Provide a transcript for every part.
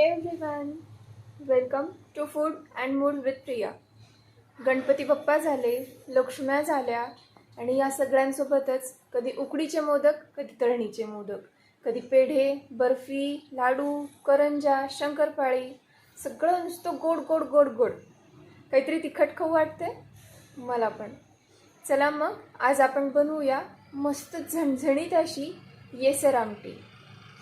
Everyone, welcome to food and mood with Priya. Ganpati Bappa झाले, लक्ष्म्या झाल्या आणि या सगळ्यांसोबतच कधी उकडीचे मोदक, कधी तळणीचे मोदक, कधी पेढे, बर्फी, लाडू, करंजा, शंकरपाळी, सगळं नुसतं गोड गोड गोड गोड. काहीतरी तिखट खाऊ वाटते मला पण. चला मग आज आपण बनवूया मस्त झणझणीत अशी येसर आमटी.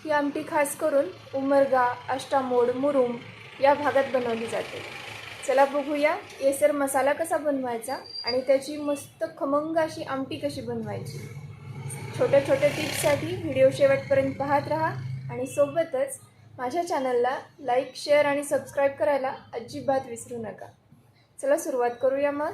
ही आमटी खास करून उमरगा, अष्टामोड, मुरुम या भागात बनवली जाते. चला बघूया येसर मसाला कसा बनवायचा आणि त्याची मस्त खमंग अशी आमटी कशी बनवायची. छोट्या छोट्या टिप्ससाठी व्हिडिओ शेवटपर्यंत पाहत राहा आणि सोबतच माझ्या चॅनलला लाईक, शेअर आणि सबस्क्राईब करायला अजिबात विसरू नका. चला सुरुवात करूया मग.